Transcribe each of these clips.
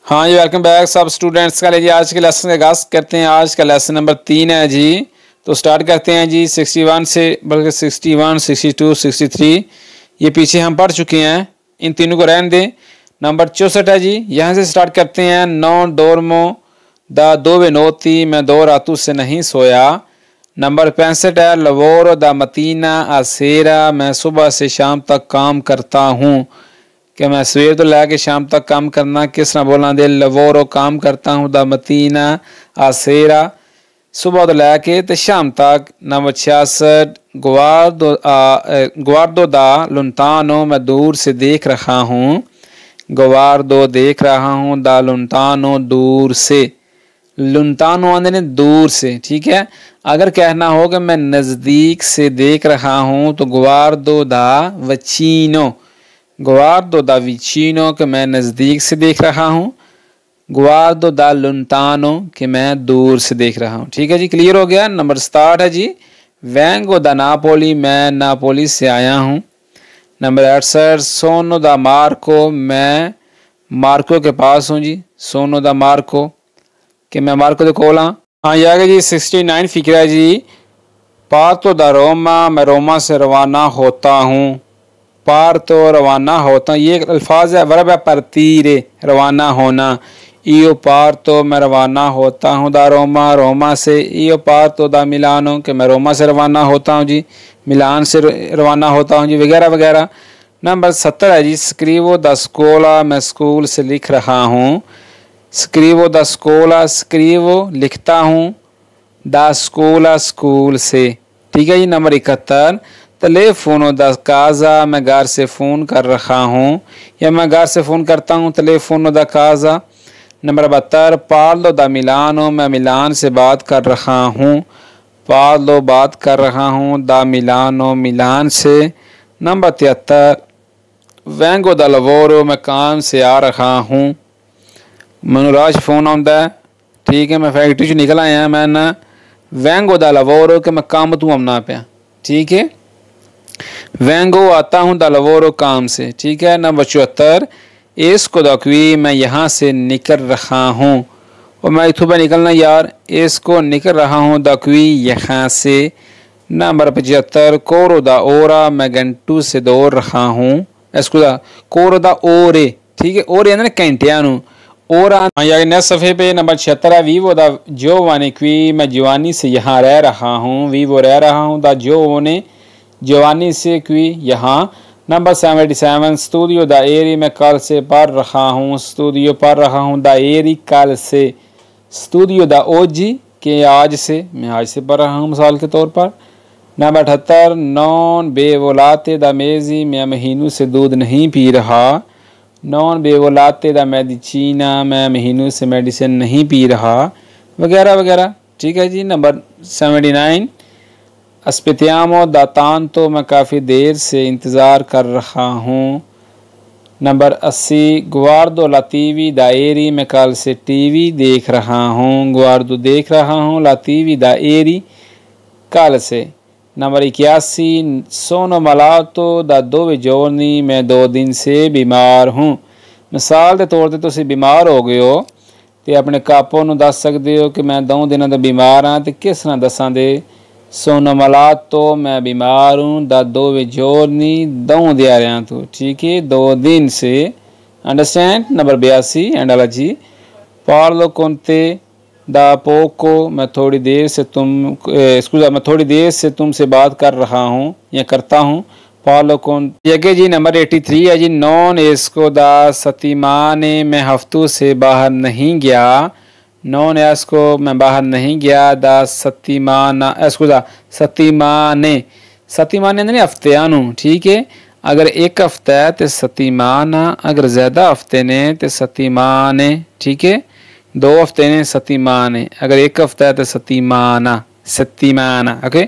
हाँ जी, welcome back सब students का। लीजिए आज के लेसन का आगाज़ करते हैं। आज का लेसन नंबर 3 है जी। तो स्टार्ट करते हैं जी 61 से, बल्कि 61, 62, 63 ये पीछे हम पढ़ चुके हैं, इन तीनों को रहने दें। नंबर 64 है जी, यहाँ से स्टार्ट करते हैं। नौ डोरमो द दोवे नोती, मैं 2 रातों से नहीं सोया। नंबर 65 है लवोरो द मतीना आसेरा, मैं सुबह से शाम तक काम करता हूँ। कि मैं सवेर तो लैके शाम तक काम करना, किस तरह बोलना दे लवोरो काम करता हूँ, द मतीना आसेरा सुबह तो लैके तो शाम तक। नंबर 66 गुआर्दो दा लुंटानो, मैं दूर से देख रहा हूँ। गुआर्दो देख रहा हूँ, दा लुंटानो दूर से। लुंटानो आने ने दूर से, ठीक है। अगर कहना हो कि मैं नज़दीक से देख रहा हूँ तो गुआर्दो दा वचीनो, गुआर्दो दा विचीनो कि मैं नज़दीक से देख रहा हूँ। गुआर्दो दा लुंटानो कि मैं दूर से देख रहा हूँ। ठीक है जी, क्लियर हो गया। नंबर 67 है जी, वेंगो दा नापोली, मैं नापोली से आया हूँ। नंबर 68 सोनो दा मार्को, मैं मार्को के पास हूँ जी। सोनो दा मार्को कि मैं मार्को दे कोल हाँ। हाँ ये आ गया जी 69 फिक्रा जी, पार्तो दा रोमा, मैं रोमा से रवाना होता हूँ। पार तो रवाना होता हूँ, ये एक अल्फाज है, वर्ब है परतीरे, रवाना होना। इयो पार तो मैं रवाना होता हूँ, दा रोमा रोमा से। इयो पार तो दा मिलानो कि मैं रोमा से रवाना होता हूँ जी, मिलान से रवाना होता हूँ जी, वगैरह वगैरह। नंबर 70 है जी, स्क्रीवो दा स्कोला, मैं स्कूल से लिख रहा हूँ। स्क्रीवो दा स्कोला, स्क्रीवो लिखता हूँ, दा स्कोला स्कूल से। ठीक है जी। नंबर 71 टेलीफोनो दा काजा, मैं घर से फ़ोन कर रहा हूँ, या मैं घर से फ़ोन करता हूँ। टेलीफोनो दा काजा। नंबर 72 पार्लो दा मिलानो, मैं मिलान से बात कर रहा हूँ। पार्लो बात कर रहा हूँ, दा मिलानो मिलान से। नंबर 73 वेंगो दा लवोरो, मैं काम से आ रहा हूँ। मनोराज फ़ोन आता है, ठीक है, मैं फैक्ट्री से निकल आया मैं ना। वेंगो दा लवोरो कि मैं काम तू आमना पाया, ठीक है। वेंगो आता हूँ, दा लवोरो काम से, ठीक है। नंबर 74 इसको दकवी, मैं यहाँ से निकल रहा हूँ। और मैं इथों पे निकलना यार, इसको निकल रहा हूँ, दकवी यहाँ से। नंबर 75 कोरो दा ओरा, मैं घंटू से दौड़ रहा हूँ। इसको दा कोरो दा ओरे, ठीक है, ओरे ना घंटिया ओरा। यार नेक्स्ट सफ़े पे नंबर 76 है वीवो दा जोवाने क्वी, मैं जवानी से यहाँ रह रहा हूँ। वीवो रह रहा हूँ, दा जोवने जवानी से क्वी यहाँ। नंबर 77 स्टूडियो दा एरी, मैं कल से पढ़ रहा हूँ। स्टूडियो पढ़ रहा हूँ, दा एरी कल से। स्टूडियो दा ओजी के आज से, मैं आज से पढ़ रहा हूँ मिसाल के तौर पर। नंबर 78 नॉन बेवलाते दा मेजी, मैं महीनों से दूध नहीं पी रहा। नॉन बेवलाते दा मेडिसिना, मैं महीनों से मेडिसिन नहीं पी रहा, वगैरह वगैरह। ठीक है जी। नंबर 79 अस्पतियामो दातान, तो मैं काफ़ी देर से इंतज़ार कर रहा हूँ। नंबर 80 गुआर्दो लातीवी दाएरी, मैं कल से टीवी देख रहा हूँ। गुआर्दो देख रहा हूँ, लातीवी दाएरी कल से। नंबर 81 सोनो मलातो दा दोवे जोरनी, मैं 2 दिन से बीमार हूँ। मिसाल के तौर पर तुम बीमार हो गए हो तो अपने कापो नूं दस सकते हो कि मैं 2 दिनों का बीमार हाँ, तो किस तरह दसा दे। सोनो मलातो मैं बीमार हूँ, दा दोवे जोरनी 2 दिहाड़ियां तो, ठीक है, 2 दिन से। अंडरस्टैंड। नंबर 82 एंड जी पार्लो कोंते दा पोको, मैं थोड़ी देर से तुमसे बात कर रहा हूँ या करता हूँ। पार्लो कौन यगे जी। नंबर 83 है जी, नॉन एस्को दा सतीमाने, मैं हफ्तों से बाहर नहीं गया। नॉन एस्को मैं बाहर नहीं गया, दा सतीमाना एस्को दा सतीमाने, सतीमाने नहीं हफ्ते, ठीक है। अगर एक हफ्ता है तो सतीमाना, अगर ज़्यादा हफ्ते ने तो सतीमाने, ठीक है। 2 हफ्ते ने सतीमाने, अगर एक हफ्ता है तो सतीमाना, सतीमाना, ओके।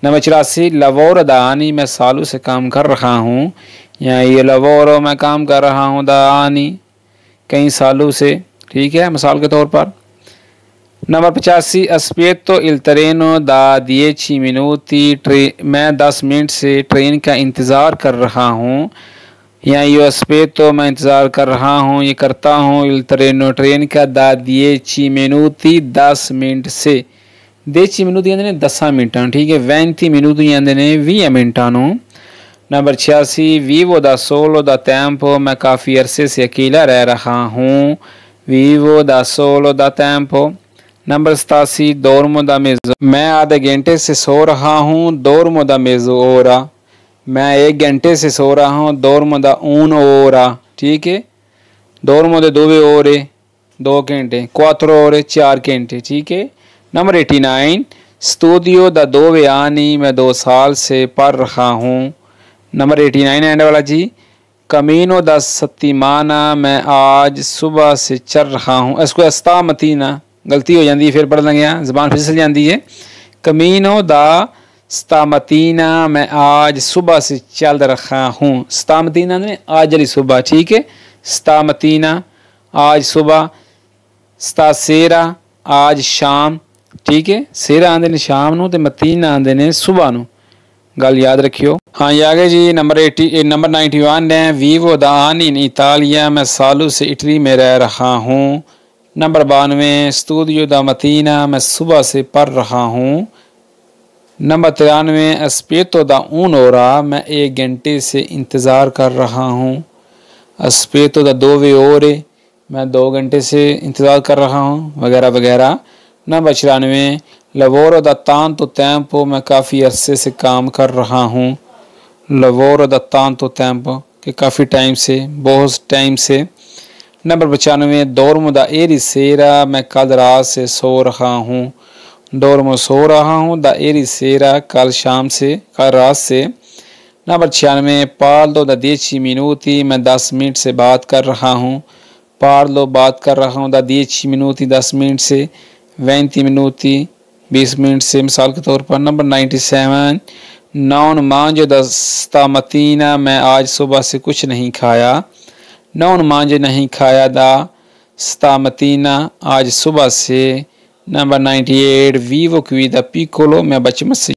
नंबर 84 लवोर दानी, मैं सालों से काम कर रहा हूँ। या ये लवोरो मैं काम कर रहा हूँ, दानी कई सालों से, ठीक है, मिसाल के तौर पर। नंबर 85 अस्पेतो इल ट्रेनो दा 10 minuti, मैं 10 मिनट से ट्रेन का इंतज़ार कर रहा हूँ। यहाँ io aspetto मैं इंतज़ार कर रहा हूँ, ये करता हूँ, il treno ट्रेन का da 10 minuti 10 मिनट से 10 minuti आंदे ने 10 मिनटां ठीक है 20 minuti आंदे ने 20 मिनटां नू। Number 86 vivo da solo da tempo मैं काफ़ी अरसे से अकेला रह रहा हूँ, vivo da solo da tempo। Number 87 dormo da mezzo मैं आधे घंटे से सो रहा हूँ, dormo da mezz'ora मैं 1 घंटे से सो रहा हूँ, dormo da un'ora ठीक है, dormo da 2 ore 2 घंटे, 4 ore 4 घंटे ठीक है। नंबर 89 studio da 2 anni मैं 2 साल से पढ़ रहा हूँ। नंबर 89 एंड वाला जी कमीनो दा सत्तीमाना मैं आज सुबह से चल रहा हूँ, इसको अस्ता मतीना गलती हो जाती है फिर पढ़ लेंगे, ज़बान फिसल जाती है। कमीनो दा स्तामतीना मैं आज सुबह से चल रहा हूँ, स्तामतीना ने आज वाली सुबह ठीक है, स्तामतीना आज सुबह, स्तासेरा आज शाम ठीक है, सेरा आंदे ने शाम नू ते मतीना आंदे ने सुबह नू, गल याद रखियो। हाँ ये आगे जी नंबर 91 है vivo da anni in Italia मैं सालों से इटली में रह रहा हूँ। नंबर 92 studio da mattina मैं सुबह से पढ़ रहा हूँ। नंबर 93 aspetto da un'ora मैं 1 घंटे से इंतज़ार कर रहा हूँ, aspetto da 2 ore मैं 2 घंटे से इंतज़ार कर रहा हूँ वगैरह वगैरह। Number 94 lavoro da tanto tempo मैं काफ़ी अरसे से काम कर रहा हूँ, lavoro da tanto tempo कि काफ़ी टाइम से, बहुत टाइम से। Number 95 dormo da ieri sera मैं कल रात से सो रहा हूँ, dormo सो रहा हूँ, da ieri sera कल शाम से, कल रात से। नंबर 96 parlo da 10 minuti मैं 10 मिनट से बात कर रहा हूँ, parlo बात कर रहा हूँ, da 10 minuti 10 मिनट से, 20 minuti 20 मिनट से मिसाल के तौर पर। Number 97 non mangio da stamattina मैं आज सुबह से कुछ नहीं खाया, non mangio नहीं खाया da stamattina आज सुबह से। Number 98 vivo qui da piccolo मैं बचपन से